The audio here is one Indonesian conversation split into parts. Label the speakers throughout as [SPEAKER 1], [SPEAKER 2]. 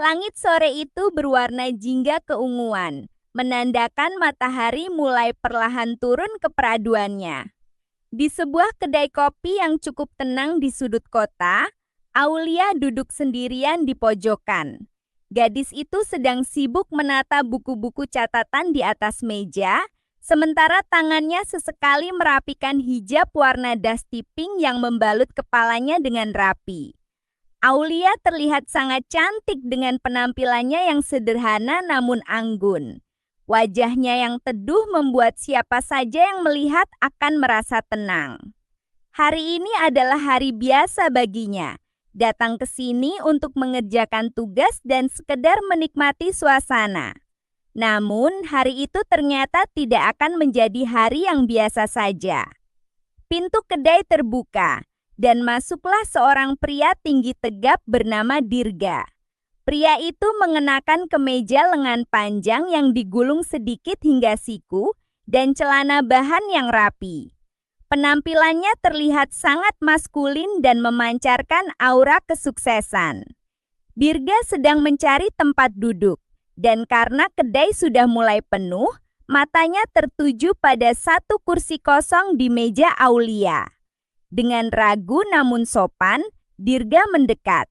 [SPEAKER 1] Langit sore itu berwarna jingga keunguan, menandakan matahari mulai perlahan turun ke peraduannya. Di sebuah kedai kopi yang cukup tenang di sudut kota, Aulia duduk sendirian di pojokan. Gadis itu sedang sibuk menata buku-buku catatan di atas meja, sementara tangannya sesekali merapikan hijab warna dusty pink yang membalut kepalanya dengan rapi. Aulia terlihat sangat cantik dengan penampilannya yang sederhana namun anggun. Wajahnya yang teduh membuat siapa saja yang melihat akan merasa tenang. Hari ini adalah hari biasa baginya. Datang ke sini untuk mengerjakan tugas dan sekedar menikmati suasana. Namun, hari itu ternyata tidak akan menjadi hari yang biasa saja. Pintu kedai terbuka, dan masuklah seorang pria tinggi tegap bernama Dirga. Pria itu mengenakan kemeja lengan panjang yang digulung sedikit hingga siku dan celana bahan yang rapi. Penampilannya terlihat sangat maskulin dan memancarkan aura kesuksesan. Dirga sedang mencari tempat duduk, dan karena kedai sudah mulai penuh, matanya tertuju pada satu kursi kosong di meja Aulia. Dengan ragu namun sopan, Dirga mendekat.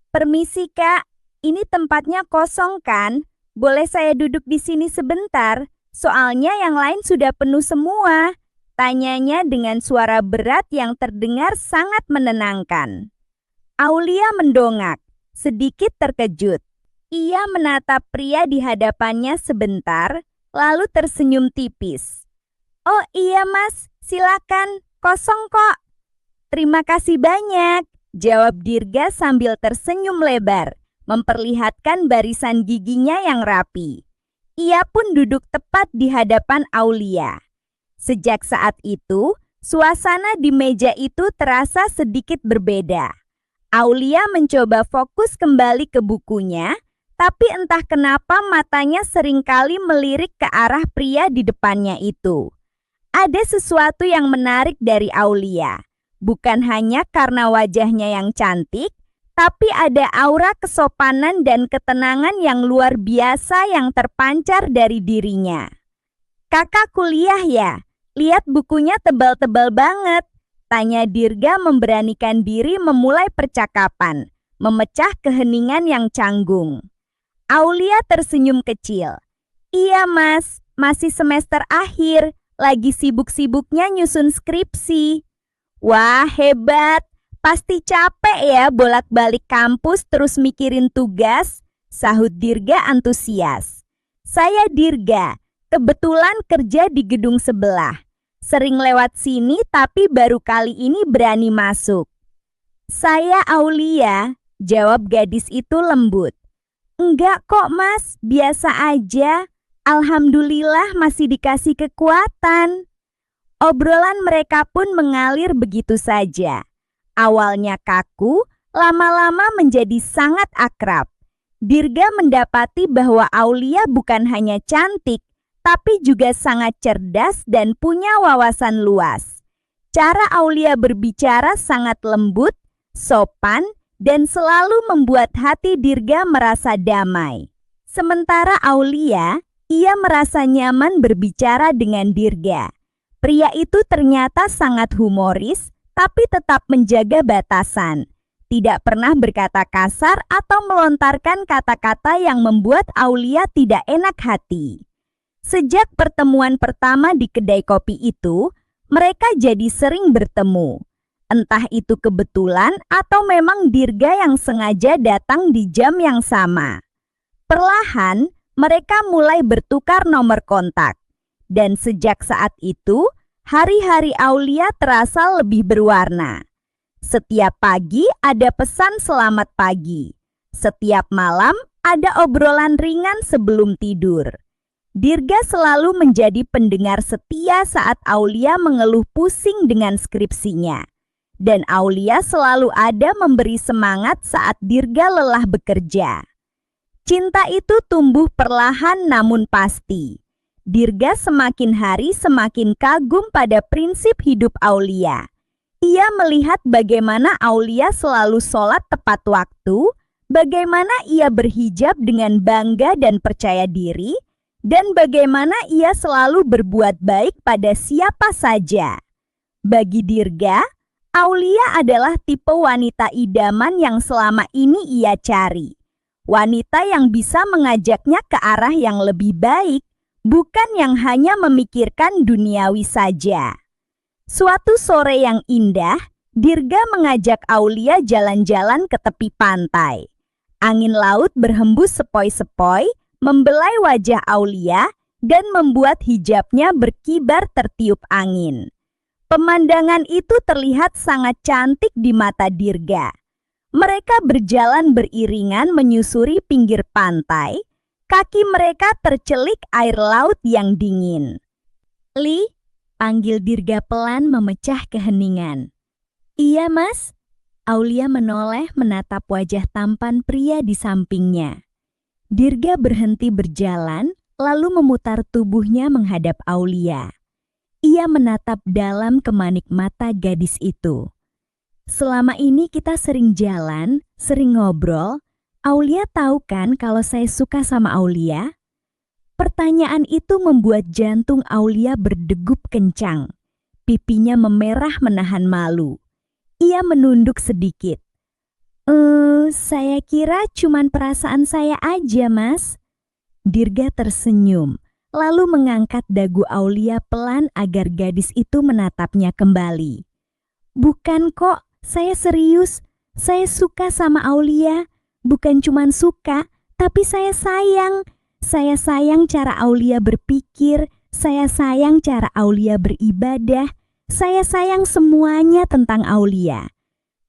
[SPEAKER 1] "Permisi Kak, ini tempatnya kosong kan? Boleh saya duduk di sini sebentar? Soalnya yang lain sudah penuh semua." Tanyanya dengan suara berat yang terdengar sangat menenangkan. Aulia mendongak, sedikit terkejut. Ia menatap pria di hadapannya sebentar, lalu tersenyum tipis. "Oh iya mas, silakan, kosong kok." "Terima kasih banyak," jawab Dirga sambil tersenyum lebar, memperlihatkan barisan giginya yang rapi. Ia pun duduk tepat di hadapan Aulia. Sejak saat itu, suasana di meja itu terasa sedikit berbeda. Aulia mencoba fokus kembali ke bukunya, tapi entah kenapa matanya seringkali melirik ke arah pria di depannya itu. Ada sesuatu yang menarik dari Aulia, bukan hanya karena wajahnya yang cantik, tapi ada aura kesopanan dan ketenangan yang luar biasa yang terpancar dari dirinya. "Kakak kuliah ya? Lihat bukunya tebal-tebal banget," tanya Dirga memberanikan diri memulai percakapan, memecah keheningan yang canggung. Aulia tersenyum kecil. "Iya mas, masih semester akhir, lagi sibuk-sibuknya nyusun skripsi." "Wah hebat, pasti capek ya bolak-balik kampus terus mikirin tugas," sahut Dirga antusias. "Saya Dirga. Kebetulan kerja di gedung sebelah. Sering lewat sini tapi baru kali ini berani masuk." "Saya Aulia," jawab gadis itu lembut. "Enggak kok mas, biasa aja. Alhamdulillah masih dikasih kekuatan." Obrolan mereka pun mengalir begitu saja. Awalnya kaku, lama-lama menjadi sangat akrab. Dirga mendapati bahwa Aulia bukan hanya cantik, tapi juga sangat cerdas dan punya wawasan luas. Cara Aulia berbicara sangat lembut, sopan, dan selalu membuat hati Dirga merasa damai. Sementara Aulia, ia merasa nyaman berbicara dengan Dirga. Pria itu ternyata sangat humoris, tapi tetap menjaga batasan. Tidak pernah berkata kasar atau melontarkan kata-kata yang membuat Aulia tidak enak hati. Sejak pertemuan pertama di kedai kopi itu, mereka jadi sering bertemu. Entah itu kebetulan atau memang Dirga yang sengaja datang di jam yang sama. Perlahan, mereka mulai bertukar nomor kontak. Dan sejak saat itu, hari-hari Aulia terasa lebih berwarna. Setiap pagi ada pesan selamat pagi. Setiap malam ada obrolan ringan sebelum tidur. Dirga selalu menjadi pendengar setia saat Aulia mengeluh pusing dengan skripsinya. Dan Aulia selalu ada memberi semangat saat Dirga lelah bekerja. Cinta itu tumbuh perlahan namun pasti. Dirga semakin hari semakin kagum pada prinsip hidup Aulia. Ia melihat bagaimana Aulia selalu sholat tepat waktu, Bagaimana ia berhijab dengan bangga dan percaya diri, dan bagaimana ia selalu berbuat baik pada siapa saja. Bagi Dirga, Aulia adalah tipe wanita idaman yang selama ini ia cari. Wanita yang bisa mengajaknya ke arah yang lebih baik, bukan yang hanya memikirkan duniawi saja. Suatu sore yang indah, Dirga mengajak Aulia jalan-jalan ke tepi pantai. Angin laut berhembus sepoi-sepoi, membelai wajah Aulia dan membuat hijabnya berkibar tertiup angin. Pemandangan itu terlihat sangat cantik di mata Dirga. Mereka berjalan beriringan menyusuri pinggir pantai. Kaki mereka tercelik air laut yang dingin. "Li," panggil Dirga pelan memecah keheningan. "Iya, Mas." Aulia menoleh menatap wajah tampan pria di sampingnya. Dirga berhenti berjalan, lalu memutar tubuhnya menghadap Aulia. Ia menatap dalam kemanik mata gadis itu. "Selama ini kita sering jalan, sering ngobrol. Aulia tahu kan kalau saya suka sama Aulia?" Pertanyaan itu membuat jantung Aulia berdegup kencang. Pipinya memerah menahan malu. Ia menunduk sedikit. Saya kira cuman perasaan saya aja, Mas." Dirga tersenyum, lalu mengangkat dagu Aulia pelan agar gadis itu menatapnya kembali. "Bukan kok, saya serius. Saya suka sama Aulia. Bukan cuman suka, tapi saya sayang. Saya sayang cara Aulia berpikir, saya sayang cara Aulia beribadah, saya sayang semuanya tentang Aulia.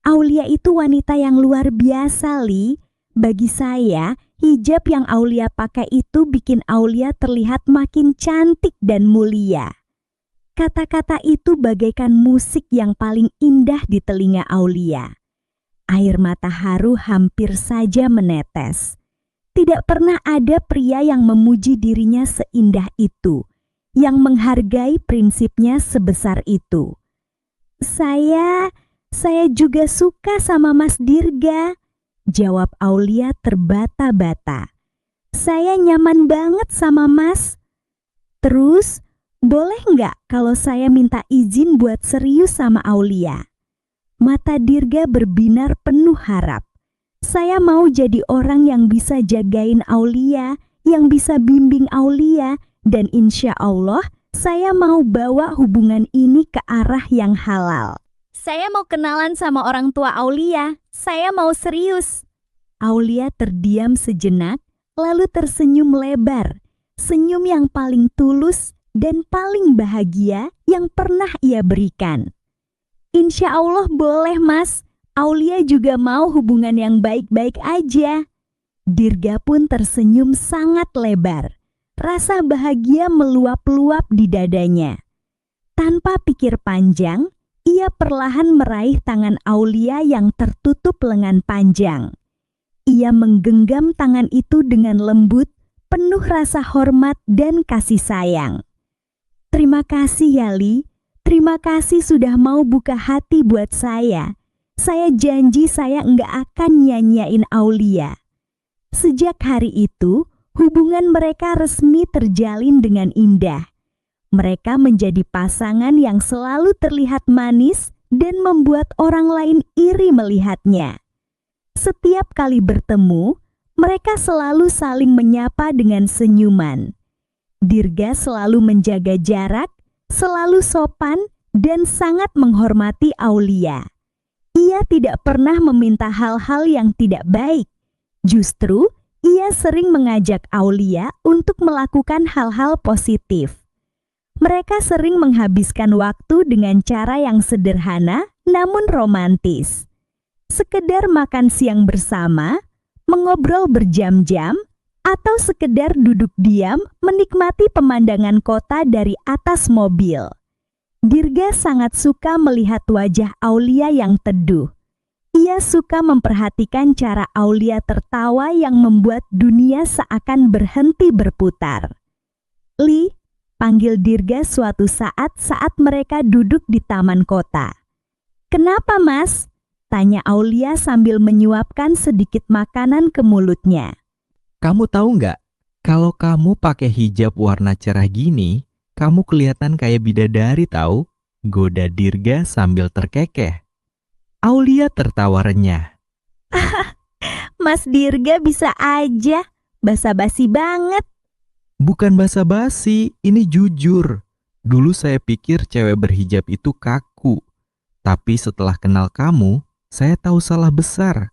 [SPEAKER 1] Aulia itu wanita yang luar biasa, Li. Bagi saya, hijab yang Aulia pakai itu bikin Aulia terlihat makin cantik dan mulia." Kata-kata itu bagaikan musik yang paling indah di telinga Aulia. Air mata haru hampir saja menetes. Tidak pernah ada pria yang memuji dirinya seindah itu, yang menghargai prinsipnya sebesar itu. Saya juga suka sama Mas Dirga," jawab Aulia terbata-bata. "Saya nyaman banget sama Mas. Terus, boleh nggak kalau saya minta izin buat serius sama Aulia?" Mata Dirga berbinar penuh harap. "Saya mau jadi orang yang bisa jagain Aulia, yang bisa bimbing Aulia, dan insya Allah saya mau bawa hubungan ini ke arah yang halal. Saya mau kenalan sama orang tua Aulia, saya mau serius." Aulia terdiam sejenak, lalu tersenyum lebar, senyum yang paling tulus dan paling bahagia yang pernah ia berikan. "Insya Allah boleh, Mas. Aulia juga mau hubungan yang baik-baik aja." Dirga pun tersenyum sangat lebar. Rasa bahagia meluap-luap di dadanya. Tanpa pikir panjang, ia perlahan meraih tangan Aulia yang tertutup lengan panjang. Ia menggenggam tangan itu dengan lembut, penuh rasa hormat dan kasih sayang. "Terima kasih ya, Li. Terima kasih sudah mau buka hati buat saya. Saya janji saya nggak akan nyanyain Aulia." Sejak hari itu, hubungan mereka resmi terjalin dengan indah. Mereka menjadi pasangan yang selalu terlihat manis dan membuat orang lain iri melihatnya. Setiap kali bertemu, mereka selalu saling menyapa dengan senyuman. Dirga selalu menjaga jarak, selalu sopan, dan sangat menghormati Aulia. Ia tidak pernah meminta hal-hal yang tidak baik. Justru, ia sering mengajak Aulia untuk melakukan hal-hal positif. Mereka sering menghabiskan waktu dengan cara yang sederhana namun romantis. Sekedar makan siang bersama, mengobrol berjam-jam, atau sekedar duduk diam menikmati pemandangan kota dari atas mobil. Dirga sangat suka melihat wajah Aulia yang teduh. Ia suka memperhatikan cara Aulia tertawa yang membuat dunia seakan berhenti berputar. "Li," panggil Dirga suatu saat mereka duduk di taman kota. "Kenapa, Mas?" Tanya Aulia sambil menyuapkan sedikit makanan ke mulutnya.
[SPEAKER 2] Kamu tahu nggak, kalau kamu pakai hijab warna cerah gini, kamu kelihatan kayak bidadari tahu? Goda Dirga sambil terkekeh. Aulia tertawa renyah.
[SPEAKER 1] Mas Dirga bisa aja, basa-basi banget.
[SPEAKER 2] Bukan basa-basi, ini jujur. Dulu saya pikir cewek berhijab itu kaku. Tapi setelah kenal kamu, saya tahu salah besar.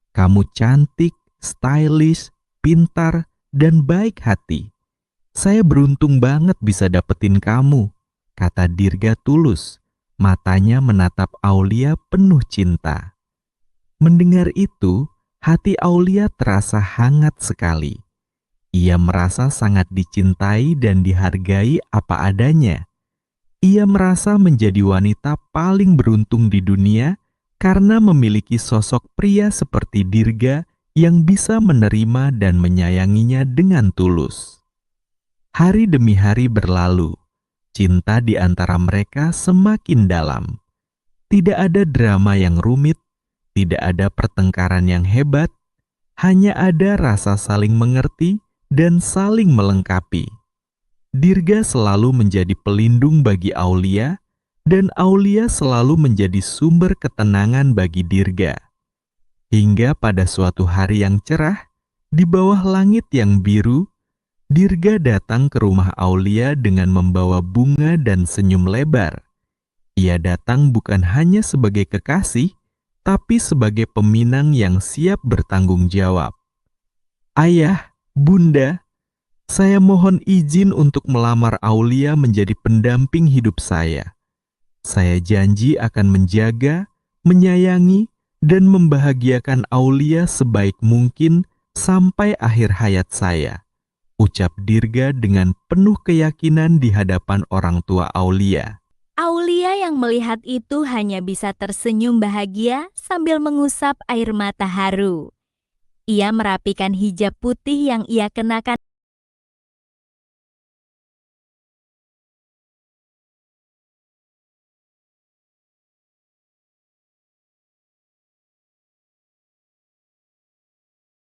[SPEAKER 2] Kamu cantik, stylish, pintar, dan baik hati. Saya beruntung banget bisa dapetin kamu, kata Dirga tulus. Matanya menatap Aulia penuh cinta. Mendengar itu, hati Aulia terasa hangat sekali. Ia merasa sangat dicintai dan dihargai apa adanya. Ia merasa menjadi wanita paling beruntung di dunia karena memiliki sosok pria seperti Dirga yang bisa menerima dan menyayanginya dengan tulus. Hari demi hari berlalu. Cinta di antara mereka semakin dalam. Tidak ada drama yang rumit, tidak ada pertengkaran yang hebat, hanya ada rasa saling mengerti dan saling melengkapi. Dirga selalu menjadi pelindung bagi Aulia, dan Aulia selalu menjadi sumber ketenangan bagi Dirga. Hingga pada suatu hari yang cerah, di bawah langit yang biru, Dirga datang ke rumah Aulia dengan membawa bunga dan senyum lebar. Ia datang bukan hanya sebagai kekasih, tapi sebagai peminang yang siap bertanggung jawab. Ayah, Bunda, saya mohon izin untuk melamar Aulia menjadi pendamping hidup saya. Saya janji akan menjaga, menyayangi, dan membahagiakan Aulia sebaik mungkin sampai akhir hayat saya, ucap Dirga dengan penuh keyakinan di hadapan orang tua Aulia.
[SPEAKER 1] Aulia yang melihat itu hanya bisa tersenyum bahagia sambil mengusap air mata haru. Ia merapikan hijab putih yang ia kenakan